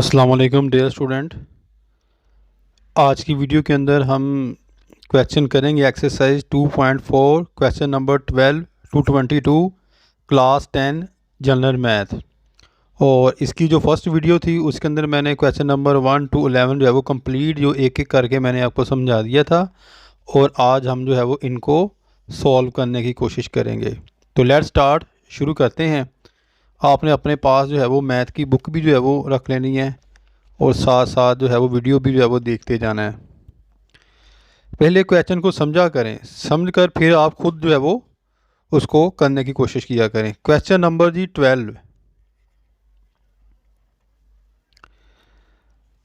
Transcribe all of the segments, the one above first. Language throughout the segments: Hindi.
अस्सलाम वालेकुम डियर स्टूडेंट। आज की वीडियो के अंदर हम क्वेश्चन करेंगे exercise 2.4 question number 12 to 22 class 10 general math. और इसकी जो फर्स्ट वीडियो थी उसके अंदर मैंने क्वेश्चन नंबर 1 to 11 जो है वो कंप्लीट जो एक एक करके मैंने आपको समझा दिया था। और आज हम जो है वो इनको सॉल्व करने की कोशिश करेंगे। तो लेट्स स्टार्ट, शुरू करते हैं। आपने अपने पास जो है वो मैथ की बुक भी जो है वो रख लेनी है और साथ साथ जो है वो वीडियो भी जो है वो देखते जाना है। पहले क्वेश्चन को समझा करें, समझकर फिर आप खुद जो है वो उसको करने की कोशिश किया करें। क्वेश्चन नंबर जी 12,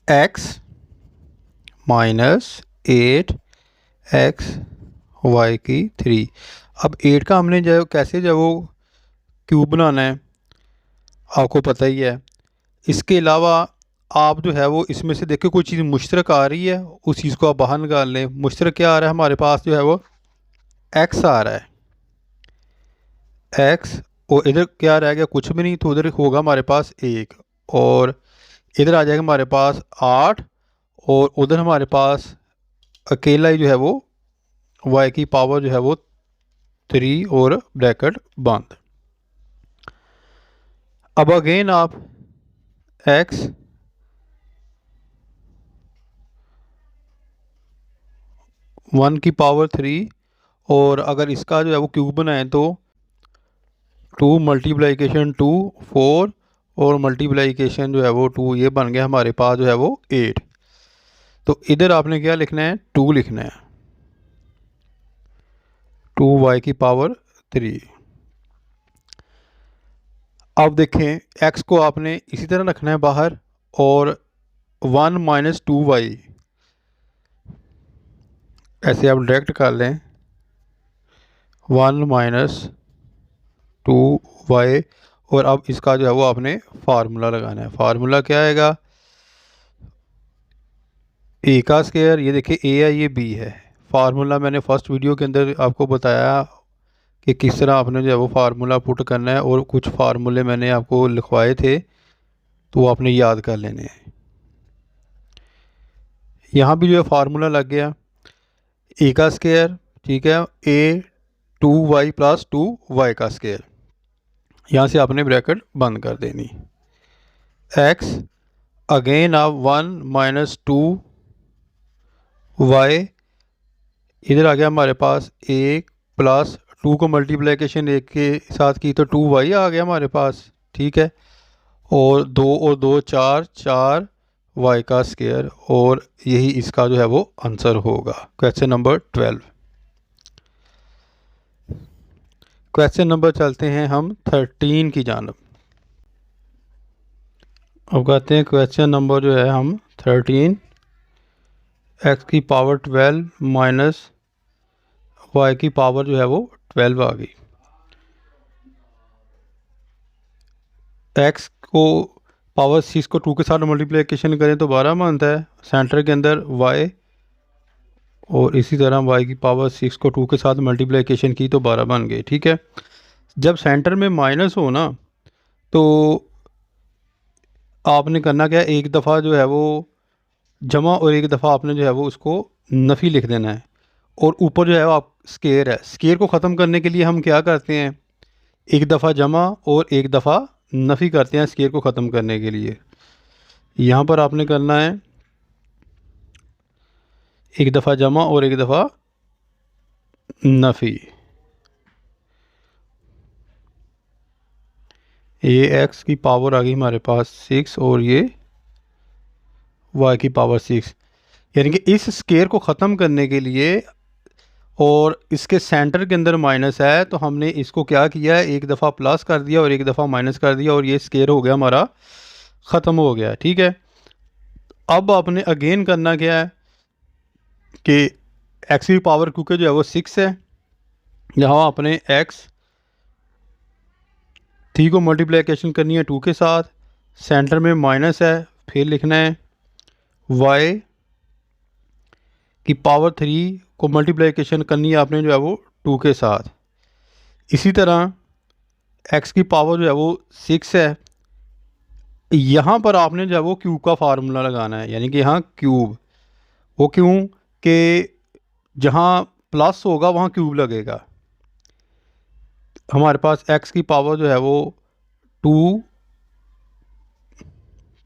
x - 8 x y की 3। अब 8 का हमने जो है कैसे जो है वो क्यूब बनाना है आपको पता ही है। इसके अलावा आप जो है वो इसमें से देखो कोई चीज़ मुश्तरक आ रही है, उस चीज़ को आप बाहर निकाल लें। मुश्तरक क्या आ रहा है हमारे पास, जो है वो x आ रहा है x, और इधर क्या रह गया, कुछ भी नहीं, तो उधर होगा हमारे पास 1, और इधर आ जाएगा हमारे पास 8, और उधर हमारे पास अकेला ही जो है वो y की पावर जो है वो 3 और ब्रैकेट बंद। अब अगेन आप x 1 की पावर 3, और अगर इसका जो है वो क्यूब बनाए तो 2 मल्टीप्लाइकेशन 2 4, और मल्टीप्लाइकेशन जो है वो 2, ये बन गया हमारे पास जो है वो 8। तो इधर आपने क्या लिखना है, 2 लिखना है, 2y की पावर 3। अब देखें x को आपने इसी तरह रखना है बाहर, और 1 - 2y ऐसे आप डायरेक्ट कर लें, 1 - 2y। और अब इसका जो है वो आपने फार्मूला लगाना है। फार्मूला क्या आएगा, ए का स्क्वायर, ये देखिए ए है, ये बी है। फार्मूला मैंने फर्स्ट वीडियो के अंदर आपको बताया कि किस तरह आपने जो है वो फार्मूला पुट करना है, और कुछ फार्मूले मैंने आपको लिखवाए थे तो वो आपने याद कर लेने हैं। यहाँ भी जो है फार्मूला लग गया, ए का स्क्वायर, ठीक है, ए 2y + 2y का स्क्वायर। यहाँ से आपने ब्रैकेट बंद कर देनी। x अगेन आप 1 - 2y, इधर आ गया हमारे पास 1 + 2 को मल्टीप्लिकेशन 1 के साथ की तो 2y आ गया हमारे पास, ठीक है। और 2 और 2 4, 4y का स्क्वायर, और यही इसका जो है वो आंसर होगा क्वेश्चन नंबर 12। क्वेश्चन नंबर चलते हैं हम 13 की जानब। अब कहते हैं क्वेश्चन नंबर जो है हम 13, x की पावर 12 माइनस y की पावर जो है वो 12 आ गई। x को पावर 6 को 2 के साथ मल्टीप्लिकेशन करें तो 12 बनता है, सेंटर के अंदर y, और इसी तरह y की पावर 6 को 2 के साथ मल्टीप्लिकेशन की तो 12 बन गए, ठीक है। जब सेंटर में माइनस हो ना, तो आपने करना क्या है, एक दफ़ा जो है वो जमा, और एक दफ़ा आपने जो है वो उसको नफ़ी लिख देना है। और ऊपर जो है वो आप स्केयर है, स्केयर को ख़त्म करने के लिए हम क्या करते हैं, एक दफ़ा जमा और एक दफ़ा नफ़ी करते हैं स्केयर को ख़त्म करने के लिए। यहाँ पर आपने करना है एक दफ़ा जमा और एक दफ़ा नफ़ी। ये x की पावर आ गई हमारे पास 6, और ये y की पावर 6, यानी कि इस स्केयर को ख़त्म करने के लिए, और इसके सेंटर के अंदर माइनस है, तो हमने इसको क्या किया है, एक दफ़ा प्लस कर दिया और एक दफ़ा माइनस कर दिया, और ये स्केयर हो गया हमारा, ख़त्म हो गया, ठीक है। अब आपने अगेन करना क्या है कि x की पावर क्योंकि जो है वो 6 है, यहाँ आपने x 3 को मल्टीप्लिकेशन करनी है 2 के साथ, सेंटर में माइनस है, फिर लिखना है y की पावर 3 को मल्टीप्लिकेशन करनी है आपने जो है वो 2 के साथ। इसी तरह x की पावर जो है वो 6 है, यहाँ पर आपने जो है वो क्यूब का फार्मूला लगाना है, यानी कि यहाँ क्यूब। वो क्यों कि जहाँ प्लस होगा वहाँ क्यूब लगेगा। हमारे पास एक्स की पावर जो है वो 2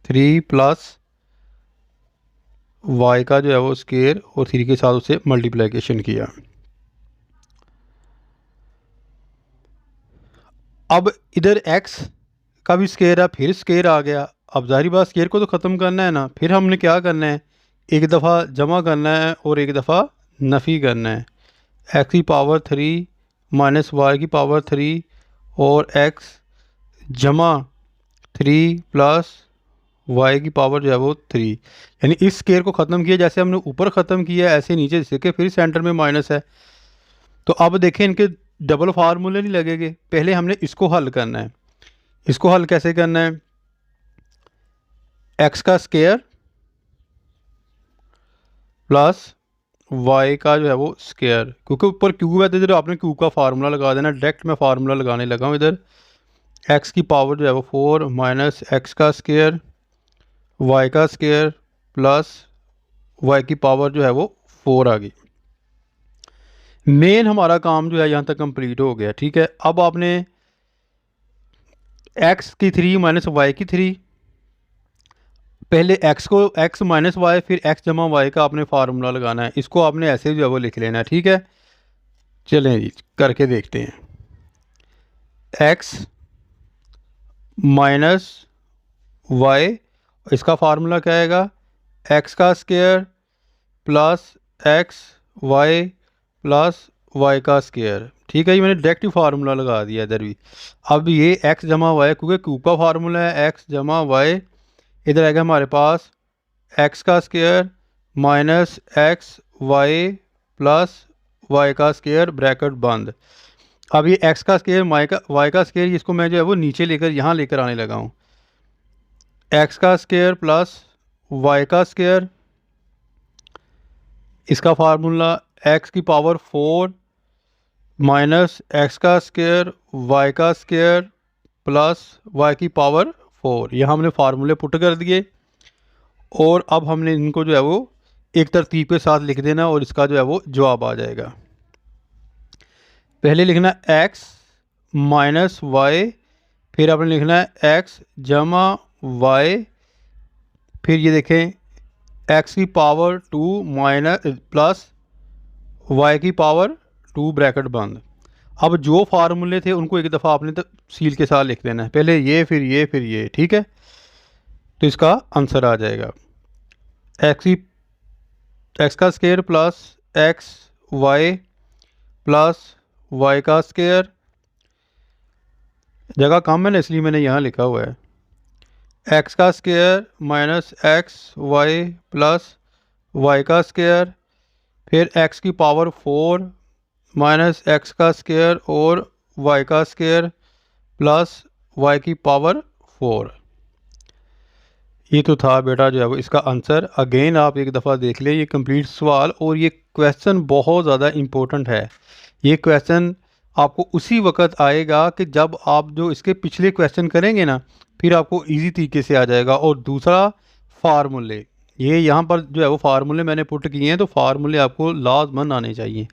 3 प्लस वाई का जो है वो स्केयर और 3 के साथ उसे मल्टीप्लिकेशन किया। अब इधर x का भी स्केयर है, फिर स्केयर आ गया। अब जाहिर बात स्केयर को तो ख़त्म करना है ना, फिर हमने क्या करना है, एक दफ़ा जमा करना है और एक दफ़ा नफ़ी करना है। x की पावर 3 माइनस वाई की पावर 3 और x जमा 3 प्लस वाई की पावर जो है वो 3, यानी इस स्केयर को ख़त्म किया जैसे हमने ऊपर ख़त्म किया ऐसे नीचे जिसके फिर सेंटर में माइनस है। तो अब देखें इनके डबल फार्मूले नहीं लगेंगे, पहले हमने इसको हल करना है। इसको हल कैसे करना है, एक्स का स्केयर प्लस वाई का जो है वो स्केयर, क्योंकि ऊपर क्यूब है तो इधर आपने क्यूब का फार्मूला लगा देना। डायरेक्ट मैं फार्मूला लगाने लगा हूँ इधर। एक्स की पावर जो है वो 4 माइनस एक्स का स्केयर वाई का स्केयर प्लस वाई की पावर जो है वो 4 आ गई। मेन हमारा काम जो है यहाँ तक कंप्लीट हो गया। ठीक है, अब आपने एक्स की 3 माइनस वाई की 3, पहले x को x माइनस वाई फिर x जमा वाई का आपने फार्मूला लगाना है। इसको आपने ऐसे जो है वो लिख लेना है। ठीक है, चलें जी करके देखते हैं। x माइनस वाई, इसका फार्मूला क्या आएगा, x का square plus x y plus y का स्केयर। ठीक है, ये मैंने डायरेक्ट फार्मूला लगा दिया इधर भी। अब ये x जमा वाई, क्योंकि क्यूब का फार्मूला है x जमा वाई, इधर आएगा हमारे पास x का square minus x y plus y का स्केयर ब्रैकेट बंद। अब ये x का स्केयर वाई का स्केयर, इसको मैं जो है वो नीचे लेकर यहाँ लेकर आने लगा हूँ। x का स्केयर प्लस वाई का स्केयर, इसका फार्मूला x की पावर 4 माइनस एक्स का स्केयर वाई का स्केयर प्लस वाई की पावर 4। यहाँ हमने फार्मूले पुट कर दिए और अब हमने इनको जो है वो एक तरतीब के साथ लिख देना और इसका जो है वो जवाब आ जाएगा। पहले लिखना x माइनस वाई, फिर आपने लिखना है x जमा वाई, फिर ये देखें x की पावर 2 माइनस प्लस वाई की पावर 2 ब्रैकेट बंद। अब जो फार्मूले थे उनको एक दफ़ा आपने तफसील के साथ लिख देना है, पहले ये फिर ये फिर ये। ठीक है, तो इसका आंसर आ जाएगा एक्स का square plus x y plus y का स्केयर, जगह कम है ना इसलिए मैंने यहाँ लिखा हुआ है, एक्स का square minus x y plus y का स्केयर, फिर एक्स की पावर 4 माइनस एक्स का स्केयर और वाई का स्केयर प्लस वाई की पावर 4। ये तो था बेटा जो है वो इसका आंसर। अगेन आप एक दफ़ा देख लें ये कंप्लीट सवाल, और ये क्वेश्चन बहुत ज़्यादा इम्पोर्टेंट है। ये क्वेश्चन आपको उसी वक्त आएगा कि जब आप जो इसके पिछले क्वेश्चन करेंगे ना, फिर आपको इजी तरीके से आ जाएगा। और दूसरा फार्मूले, ये यहाँ पर जो है वो फार्मूले मैंने पुट किए हैं, तो फार्मूले आपको लाजमन आने चाहिए।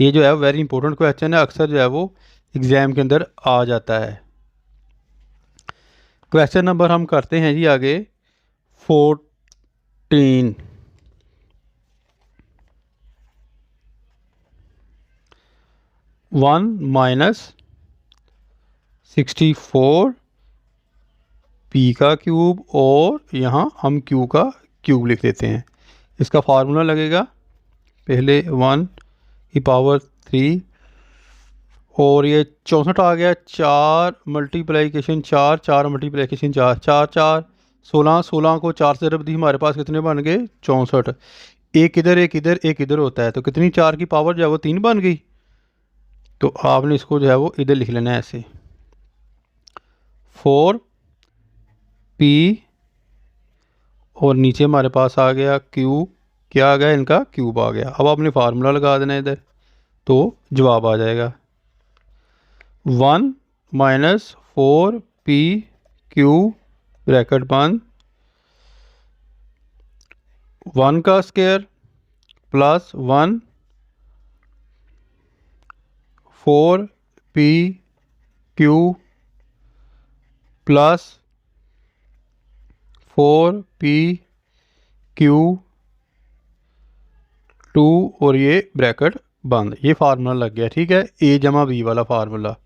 ये जो है वेरी इंपॉर्टेंट क्वेश्चन है, अक्सर जो है वो एग्ज़ाम के अंदर आ जाता है। क्वेश्चन नंबर हम करते हैं जी आगे 14। वन माइनस 64 पी का क्यूब, और यहाँ हम क्यू का क्यूब लिख देते हैं। इसका फार्मूला लगेगा, पहले 1 की पावर 3 और ये 64 आ गया, 4 मल्टीप्लिकेशन 4, 4 मल्टीप्लिकेशन 4, 4 4 16, 16 को 4 से रब दी, हमारे पास कितने बन गए 64। एक इधर एक इधर एक इधर होता है, तो कितनी 4 की पावर जो है वो 3 बन गई। तो आपने इसको जो है वो इधर लिख लेना है ऐसे, 4 पी और नीचे हमारे पास आ गया क्यू, क्या आ गया इनका क्यूब आ गया। अब आपने फार्मूला लगा देना इधर, तो जवाब आ जाएगा 1 माइनस 4 पी क्यू ब्रैकेट बंद, 1 का square plus 1 4p Q plus 4p Q 2 और ये ब्रैकेट बंद। ये फार्मूला लग गया, ठीक है, a जमा b वाला फार्मूला।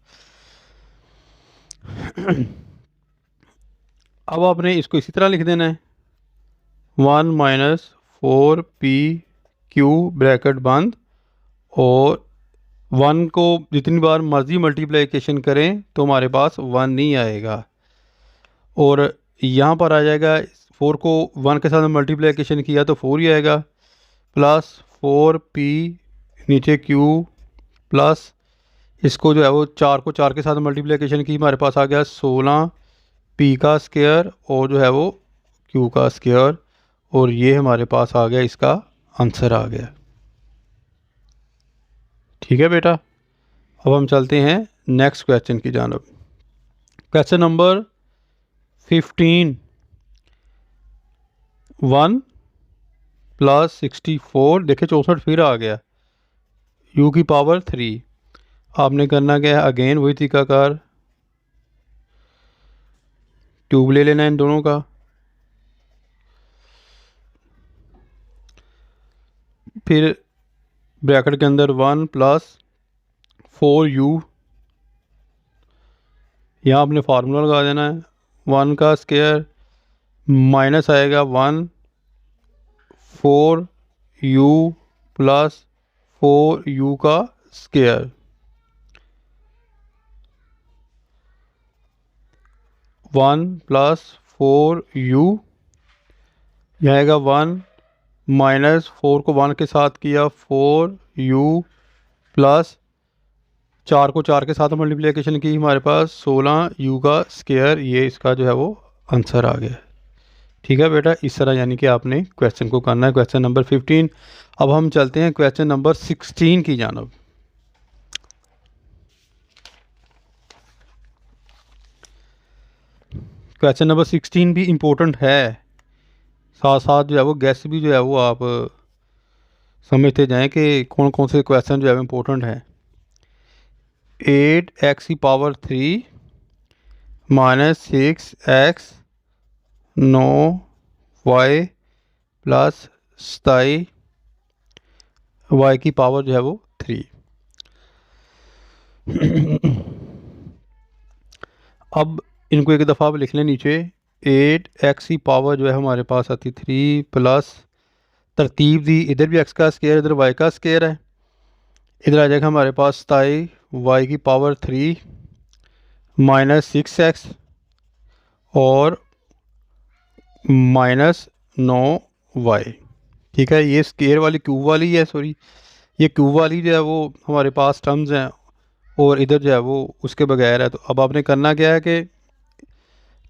अब आपने इसको इसी तरह लिख देना है, 1 माइनस 4p क्यू ब्रैकेट बंद, और 1 को जितनी बार मर्जी मल्टीप्लिकेशन करें तो हमारे पास 1 नहीं आएगा, और यहाँ पर आ जाएगा 4 को 1 के साथ मल्टीप्लिकेशन किया तो 4 ही आएगा, प्लस 4p नीचे क्यू प्लस इसको जो है वो 4 को 4 के साथ मल्टीप्लिकेशन की, हमारे पास आ गया 16p का स्क्वायर और जो है वो q का स्क्वायर, और ये हमारे पास आ गया, इसका आंसर आ गया। ठीक है बेटा, अब हम चलते हैं नेक्स्ट क्वेश्चन की जानब। क्वेश्चन नंबर 15, 1 प्लस 64, देखिए 64 फिर आ गया, u की पावर 3। आपने करना क्या है, अगेन वही तरीकाकार, क्यूब ले लेना है इन दोनों का, फिर ब्रैकेट के अंदर 1 प्लस 4u, यहाँ आपने फार्मूला लगा देना है, 1 का स्क्वायर माइनस आएगा 1 4u प्लस 4u का स्क्वायर, 1 प्लस 4u, यह आएगा 1 माइनस 4 को 1 के साथ किया 4u प्लस 4 को 4 के साथ मल्टीप्लिकेशन की, हमारे पास 16u का स्क्वायर, ये इसका जो है वो आंसर आ गया। ठीक है बेटा, इस तरह यानी कि आपने क्वेश्चन को करना है, क्वेश्चन नंबर 15। अब हम चलते हैं क्वेश्चन नंबर 16 की जानब। क्वेश्चन नंबर 16 भी इम्पोर्टेंट है, साथ साथ जो है वो गैस भी जो है वो आप समझते जाएं कि कौन कौन से क्वेश्चन जो है इम्पोर्टेंट हैं। 8x की power 3 minus 6x 9y plus 27 y की पावर जो है वो 3। अब इनको एक दफ़ा आप लिख लें नीचे, 8x की पावर जो है हमारे पास आती 3 प्लस तरतीब दी, इधर भी x का स्क्वायर इधर y का स्क्वायर है, इधर आ जाएगा हमारे पास 27 y की पावर 3 माइनस 6x और माइनस 9y। ठीक है, ये स्क्वायर वाली क्यूब वाली है, सॉरी ये क्यूब वाली जो है वो हमारे पास टर्म्स हैं, और इधर जो है वो उसके बगैर है। तो अब आपने करना क्या है कि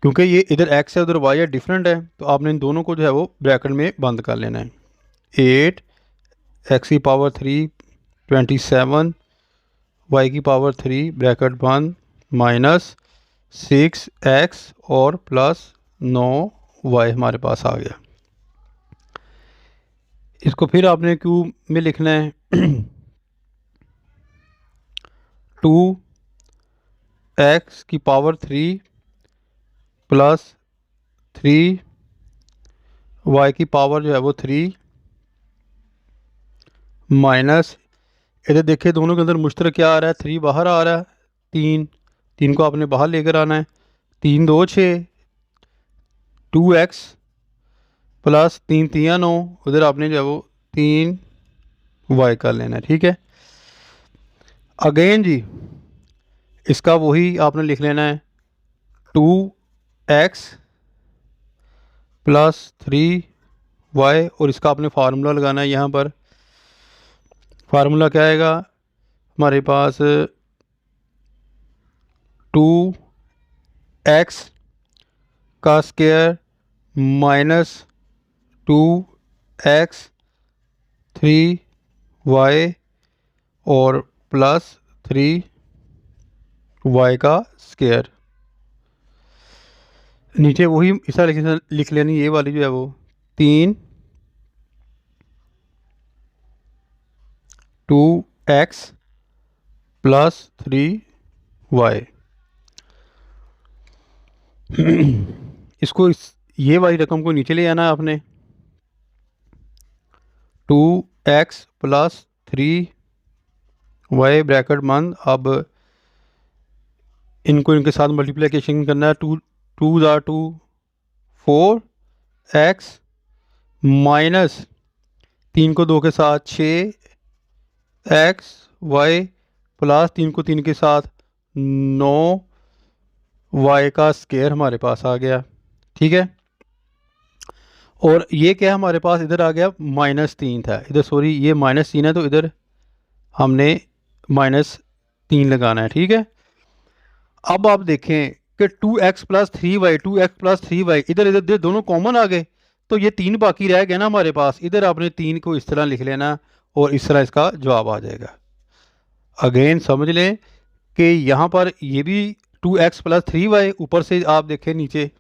क्योंकि ये इधर x है उधर y है, डिफरेंट है, तो आपने इन दोनों को जो है वो ब्रैकेट में बंद कर लेना है। 8x की पावर 3 27 y की पावर 3 ब्रैकेट बंद माइनस 6x और प्लस 9y हमारे पास आ गया। इसको फिर आपने क्यूब में लिखना है, 2x की पावर 3 प्लस 3y की पावर जो है वो 3 माइनस, इधर देखिए दोनों के अंदर मुश्तरक क्या आ रहा है, 3 बाहर आ रहा है, 3 को आपने बाहर लेकर आना है, 3 2 6 2x प्लस 3 3 9, उधर आपने जो है वो 3y कर लेना है। ठीक है, अगेन जी इसका वही आपने लिख लेना है, 2x प्लस 3y, और इसका आपने फार्मूला लगाना है। यहाँ पर फार्मूला क्या आएगा हमारे पास, 2x का स्क्वायर माइनस 2x 3y और प्लस 3y का स्क्वायर। नीचे वही इस तरह लिख लेनी, ये वाली जो है वो 2x प्लस 3y। इसको ये वाली रकम को नीचे ले आना है आपने। 2x प्लस 3y ब्रैकेट बंद। अब इनको इनके साथ मल्टीप्लिकेशन करना है। 2 ज़ा 2 4x माइनस 3 को 2 के साथ 6x y प्लस 3 को 3 के साथ 9y का स्क्वायर हमारे पास आ गया। ठीक है, और ये क्या हमारे पास इधर आ गया -3 था इधर, सॉरी ये -3 है तो इधर हमने -3 लगाना है। ठीक है, अब आप देखें कि 2x plus 3y 2x plus 3y इधर इधर दोनों कॉमन आ गए, तो ये 3 बाकी रह गया ना हमारे पास। इधर आपने 3 को इस तरह लिख लेना और इस तरह इसका जवाब आ जाएगा। अगेन समझ लें कि यहाँ पर ये भी 2x प्लस 3y, ऊपर से आप देखें नीचे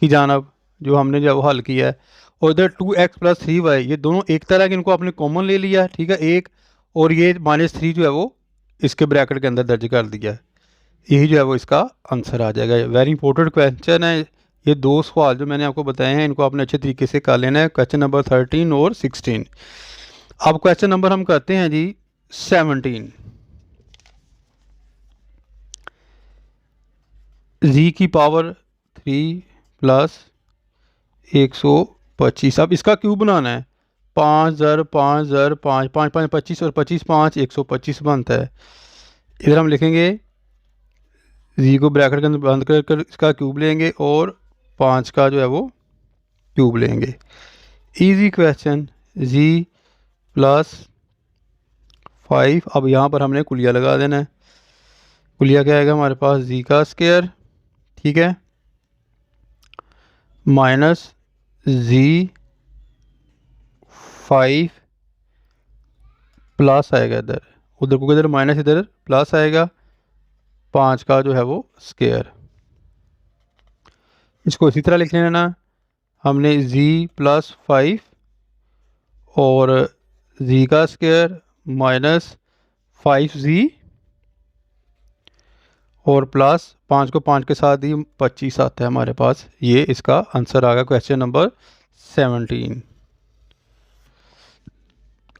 की जानब जो हमने जब हल किया है, और इधर 2x प्लस 3y ये दोनों एक तरह के, इनको आपने कॉमन ले लिया। ठीक है, एक, और ये -3 जो है वो इसके ब्रैकेट के अंदर दर्ज कर दिया। यही जो है वो इसका आंसर आ जाएगा। वेरी इंपॉर्टेंट क्वेश्चन है ये। 2 सवाल जो मैंने आपको बताए हैं इनको आपने अच्छे तरीके से कर लेना है, क्वेश्चन नंबर 13 और 16। अब क्वेश्चन नंबर हम करते हैं जी 17। जी की पावर 3 प्लस 125। अब इसका क्यूब बनाना है। 5 ज़र 5 ज़र 5 5 5 25 और 25 5 125 बनता है। इधर हम लिखेंगे जी को ब्रैकेट के अंदर बंद कर इसका क्यूब लेंगे और 5 का जो है वो क्यूब लेंगे। Easy question. G plus 5। अब यहाँ पर हमने कुलिया लगा देना है। कुलिया क्या आएगा हमारे पास, जी का स्क्वायर, ठीक है, माइनस जी 5 प्लस आएगा इधर, उधर को इधर माइनस इधर प्लस आएगा, 5 का जो है वो स्क्वायर। इसको इसी तरह लिख लेना हमने, जी प्लस 5 और जी का स्क्वायर माइनस 5z और प्लस 5 को 5 के साथ ही 25 आता है हमारे पास। ये इसका आंसर आ गया क्वेश्चन नंबर 17।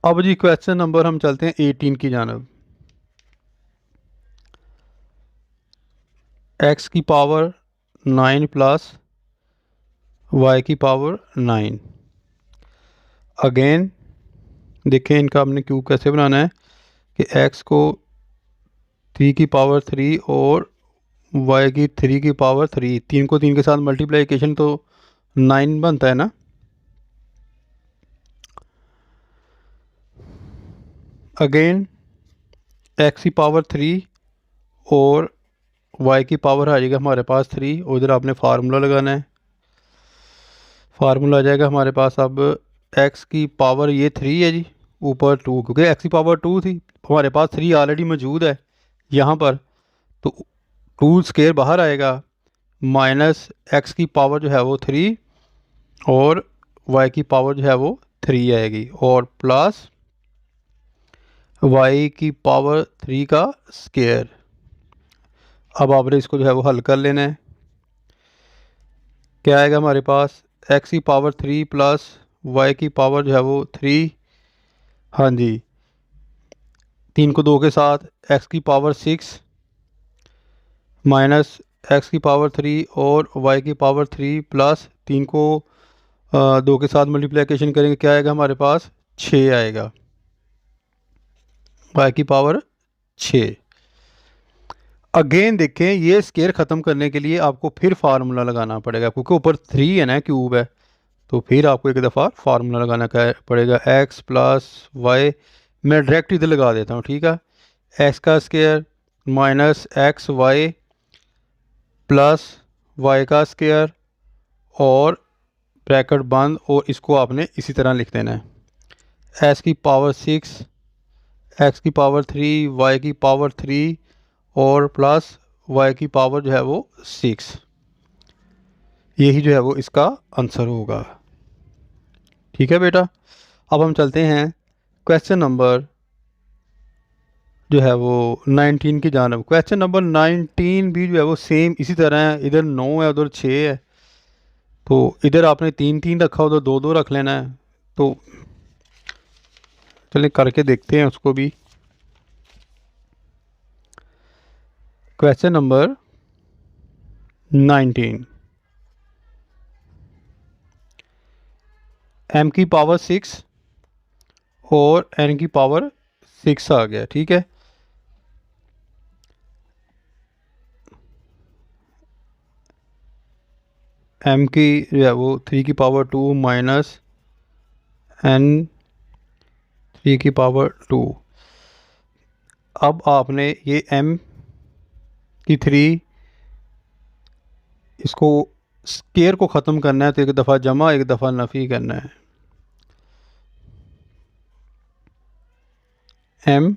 अब जी क्वेश्चन नंबर हम चलते हैं 18 की जानब। x की पावर 9 प्लस y की पावर 9। अगेन देखें इनका हमने क्यूब कैसे बनाना है कि x को 3 की पावर 3 और y की 3 की पावर 3, 3 को 3 के साथ मल्टीप्लाइकेशन तो 9 बनता है ना। अगेन x की पावर 3 और y की पावर आ जाएगा हमारे पास 3, उधर आपने फार्मूला लगाना है। फार्मूला आ जाएगा हमारे पास, अब x की पावर ये 3 है जी, ऊपर 2, क्योंकि x की पावर 2 थी, हमारे पास 3 ऑलरेडी मौजूद है यहाँ पर, तो 2 स्क्वायर बाहर आएगा, माइनस x की पावर जो है वो 3 और y की पावर जो है वो 3 आएगी, और प्लस y की पावर 3 का स्क्वायर। अब आपने इसको जो है वो हल कर लेना है। क्या आएगा हमारे पास, x की पावर 3 प्लस y की पावर जो है वो 3, हाँ जी, 3 को 2 के साथ x की पावर 6 माइनस x की पावर 3 और y की पावर 3 प्लस 3 को 2 के साथ मल्टीप्लिकेशन करेंगे, क्या आएगा हमारे पास, 6 आएगा, y की पावर 6। अगेन देखें ये स्केयर ख़त्म करने के लिए आपको फिर फार्मूला लगाना पड़ेगा, क्योंकि ऊपर 3 है ना, क्यूब है, तो फिर आपको एक दफ़ा फार्मूला लगाना पड़ेगा। x प्लस वाई, मैं डायरेक्ट इधर लगा देता हूँ, ठीक है, x का square minus x y plus y का स्केयर और ब्रैकेट बंद, और इसको आपने इसी तरह लिख देना है, x की पावर 6 x की पावर 3 y की पावर 3 और प्लस y की पावर जो है वो 6। यही जो है वो इसका आंसर होगा। ठीक है बेटा, अब हम चलते हैं क्वेश्चन नंबर जो है वो 19 की जानब। क्वेश्चन नंबर 19 भी जो है वो सेम इसी तरह है, इधर 9 है उधर 6 है, तो इधर आपने 3 3 रखा उधर 2 2 रख लेना है। तो चलिए करके देखते हैं उसको भी। क्वेश्चन नंबर 19, m की पावर 6 और n की पावर 6 आ गया। ठीक है, m की जो है वो 3 की पावर 2 माइनस n 3 की पावर 2। अब आपने ये m की 3 इसको स्केयर को ख़त्म करना है, तो एक दफ़ा जमा एक दफ़ा नफ़ी करना है। m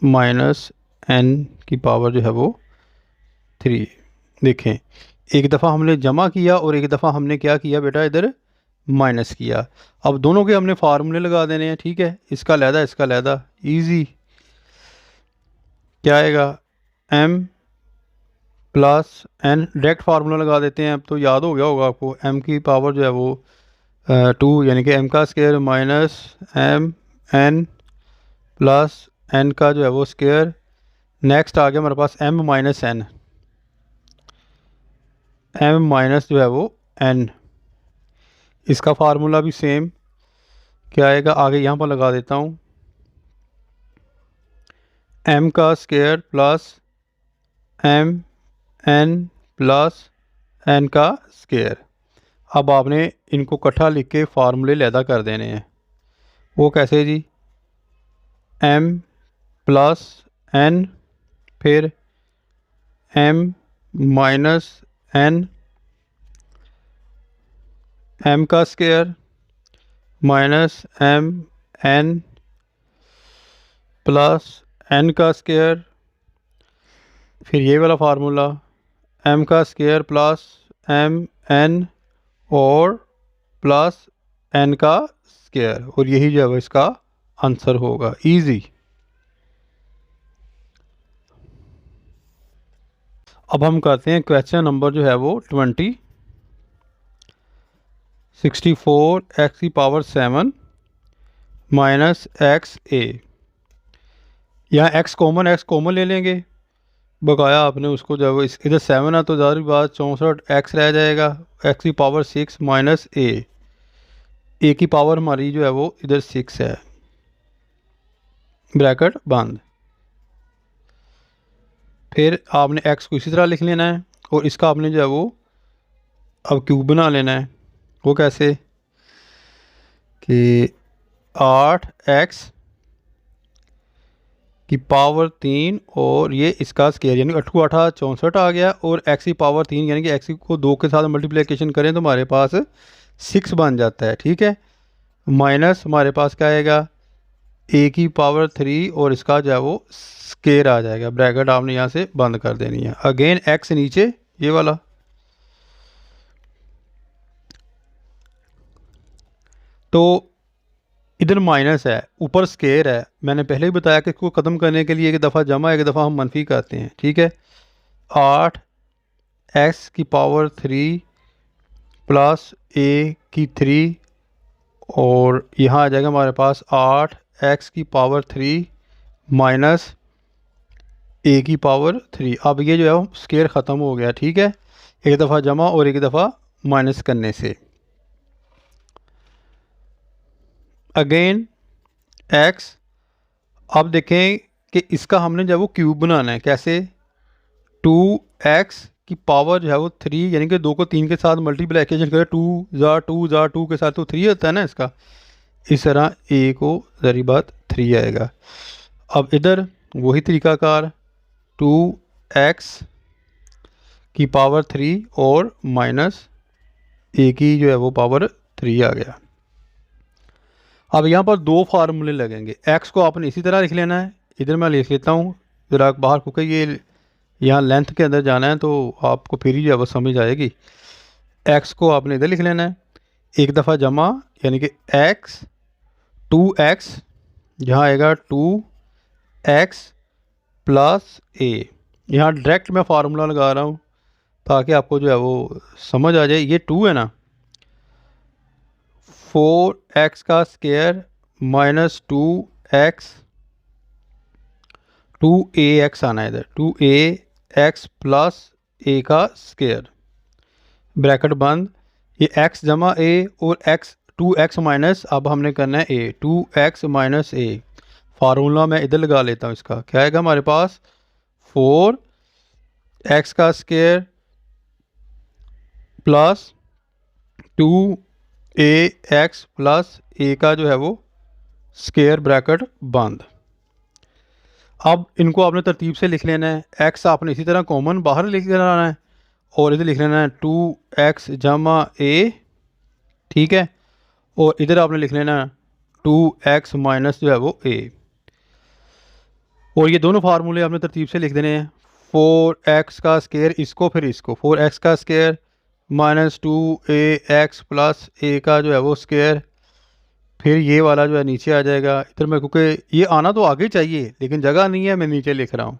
माइनस n की पावर जो है वो 3। देखें, एक दफ़ा हमने जमा किया और एक दफ़ा हमने क्या किया बेटा, इधर माइनस किया। अब दोनों के हमने फार्मूले लगा देने हैं। ठीक है, इसका लहदा इसका लहदा, इजी। क्या आएगा, m plus n, direct formula लगा देते हैं। अब तो याद हो गया होगा आपको, m की पावर जो है वो 2 यानी कि m का square minus m n plus n का जो है वो स्क्वायर। नेक्स्ट आ गया हमारे पास m minus n, m minus जो है वो n, इसका फार्मूला भी सेम। क्या आएगा, आगे यहाँ पर लगा देता हूँ, m का square plus m n plus n का स्क्वायर। अब आपने इनको इकट्ठा लिख के फार्मूले लैदा कर देने हैं। वो कैसे जी, m प्लस n फिर m माइनस n, m का square minus m n plus n का स्क्वायर, फिर ये वाला फार्मूला m का स्क्वायर प्लस m n और प्लस n का स्क्वायर, और यही जो है वो इसका आंसर होगा। इजी। अब हम करते हैं क्वेश्चन नंबर जो है वो 20। 64 x की पावर 7 माइनस एक्स ए। यहाँ x कॉमन ले लेंगे, बकाया आपने उसको जो है वो इधर 7 है तो ज़ाहिर बात 64 x रह जाएगा, x की पावर 6 माइनस ए की पावर हमारी जो है वो इधर 6 है, ब्रैकेट बंद। फिर आपने x को इसी तरह लिख लेना है और इसका आपने जो है वो अब क्यूब बना लेना है। वो कैसे कि 8x की पावर 3 और ये इसका स्केयर यानी 8 को 8 64 आ गया, और x की पावर 3 यानी कि x को 2 के साथ मल्टीप्लिकेशन करें तो हमारे पास 6 बन जाता है। ठीक है, माइनस हमारे पास क्या आएगा, a की पावर 3 और इसका जो है वो स्केयर आ जाएगा, ब्रैकेट आपने यहाँ से बंद कर देनी है। अगेन x नीचे ये वाला, तो इधर माइनस है ऊपर स्केयर है। मैंने पहले ही बताया कि इसको ख़त्म करने के लिए एक दफ़ा जमा एक दफ़ा हम मनफी करते हैं। ठीक है, 8x की पावर 3 प्लस a की 3 और यहाँ आ जाएगा हमारे पास 8x की पावर 3 माइनस a की पावर 3। अब ये जो है वो स्केयर ख़त्म हो गया। ठीक है, एक दफ़ा जमा और एक दफ़ा माइनस करने से। अगेन x, अब देखें कि इसका हमने जब वो क्यूब बनाना है। कैसे, 2x की पावर जो है वो 3 यानी कि 2 को 3 के साथ मल्टीप्लिकेशन करें, 2 के साथ तो 3 होता है ना इसका, इस तरह a को जरी बात 3 आएगा। अब इधर वही तरीकाकार 2x की पावर 3 और माइनस a की जो है वो पावर 3 आ गया। अब यहाँ पर दो फार्मूले लगेंगे, x को आपने इसी तरह लिख लेना है, इधर मैं लिख लेता हूँ ज़रा बाहर, क्योंकि ये यहाँ लेंथ के अंदर जाना है तो आपको फिर ही जो है वो समझ आएगी। एक्स को आपने इधर लिख लेना है, एक दफ़ा जमा यानी कि एक्स 2x, यहाँ आएगा 2x प्लस ए। यहाँ डायरेक्ट मैं फार्मूला लगा रहा हूँ ताकि आपको जो है वो समझ आ जाए। ये 2 है ना, 4x का स्क्वायर माइनस 2x 2ax आना है इधर, 2ax प्लस ए का स्क्वायर, ब्रैकेट बंद। ये x जमा a और x 2x माइनस, अब हमने करना है a, 2x minus a। Formula मैं इधर लगा लेता हूँ इसका, क्या आएगा हमारे पास 4x का square plus 2ax plus a का जो है वो स्क्वायर, ब्रैकेट बंद। अब इनको आपने तरतीब से लिख लेना है। x आपने इसी तरह कॉमन बाहर लिख लेना है और इधर लिख लेना है 2x जमा a, ठीक है। और इधर आपने लिख लेना 2x माइनस जो है वो a, और ये दोनों फार्मूले आपने तरतीब से लिख देने हैं। 4x का स्क्वायर, इसको फिर इसको, 4x का square minus 2ax plus a का जो है वो स्क्वायर, फिर ये वाला जो है नीचे आ जाएगा इधर। मैं क्योंकि ये आना तो आगे चाहिए लेकिन जगह नहीं है, मैं नीचे लिख रहा हूँ।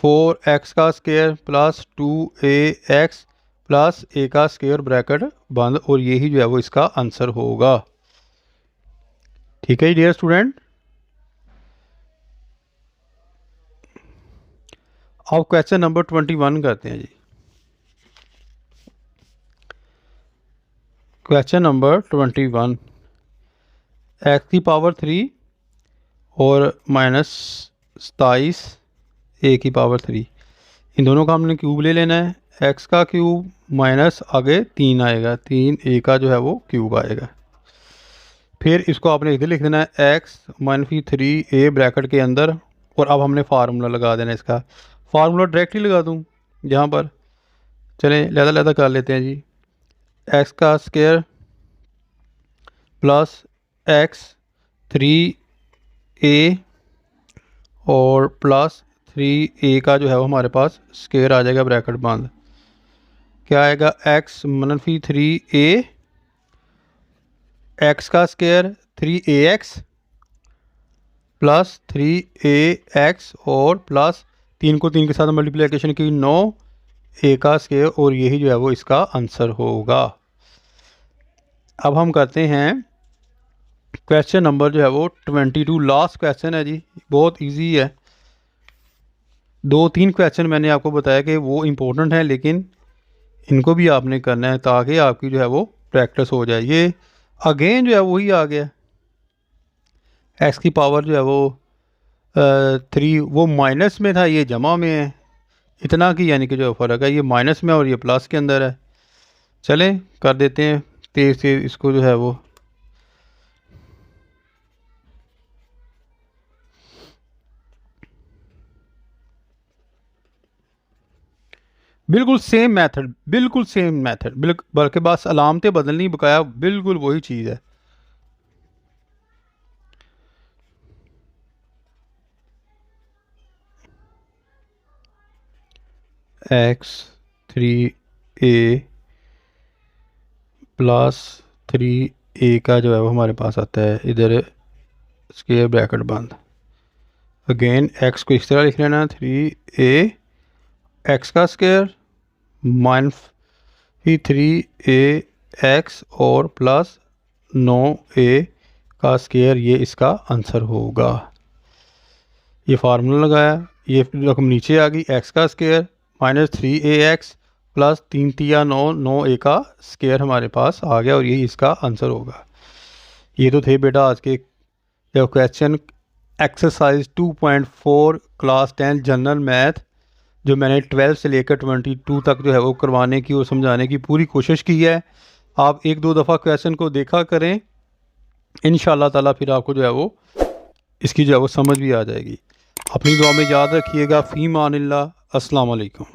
4x का square plus 2ax plus a का स्क्वायर, ब्रैकेट बंद, और यही जो है वो इसका आंसर होगा। ठीक है डियर स्टूडेंट। अब क्वेश्चन नंबर 21 करते हैं जी। क्वेश्चन नंबर 21, एक्स की पावर 3 और माइनस 27 ए की पावर 3, इन दोनों का हमने क्यूब ले लेना है। एक्स का क्यूब माइनस आगे 3 आएगा, 3 ए का जो है वो क्यूब आएगा। फिर इसको आपने इधर लिख देना है एक्स माइनस 3 ए ब्रैकेट के अंदर, और अब हमने फार्मूला लगा देना है। इसका फार्मूला डायरेक्टली लगा दूँ यहाँ पर, चलें लहदा लहदा कर लेते हैं जी। एक्स का स्क्वायर प्लस एक्स 3a और प्लस 3a का जो है वो हमारे पास स्क्वायर आ जाएगा, ब्रैकेट बंद। क्या आएगा x मनफी 3a, x का स्क्वायर 3ax प्लस 3ax और प्लस 3 को 3 के साथ मल्टीप्लिकेशन की 9a का स्क्वायर, और यही जो है वो इसका आंसर होगा। अब हम करते हैं क्वेश्चन नंबर जो है वो 22, लास्ट क्वेश्चन है जी। बहुत इजी है, 2-3 क्वेश्चन मैंने आपको बताया कि वो इम्पोर्टेंट हैं, लेकिन इनको भी आपने करना है ताकि आपकी जो है वो प्रैक्टिस हो जाए। ये अगेन जो है वही आ गया, एक्स की पावर जो है वो 3, वो माइनस में था, ये जमा में है, इतना की यानी कि जो फ़र्क है ये माइनस में और ये प्लस के अंदर है। चलें कर देते हैं तेज़ से इसको जो है वो। बिल्कुल सेम मेथड, बिल्कुल सेम मेथड, बल्कि बस अलामतें बदलनी, बकाया बिल्कुल वही चीज़ है। एक्स 3a प्लस 3a का जो है वो हमारे पास आता है इधर स्क्वायर, ब्रैकेट बंद। अगेन एक्स को इस तरह लिख लेना 3a, एक्स का स्क्वायर माइनस 3ax और प्लस 9a का स्क्वायर, ये इसका आंसर होगा। ये फार्मूला लगाया, ये रकम नीचे आ गई, एक्स का स्क्वायर माइनस 3ax प्लस 3 तिया 9, 9a का स्क्वायर हमारे पास आ गया, और यही इसका आंसर होगा। ये तो थे बेटा आज के question exercise 2.4 class 10 general math, जो मैंने 12 से लेकर 22 तक जो है वो करवाने की और समझाने की पूरी कोशिश की है। आप 1-2 दफ़ा क्वेश्चन को देखा करें, इंशाअल्लाह ताला फिर आपको जो है वो इसकी जो है वो समझ भी आ जाएगी। अपनी दुआ में याद रखिएगा। फ़ी मानिल्लाह, अस्सलाम वालेकुम।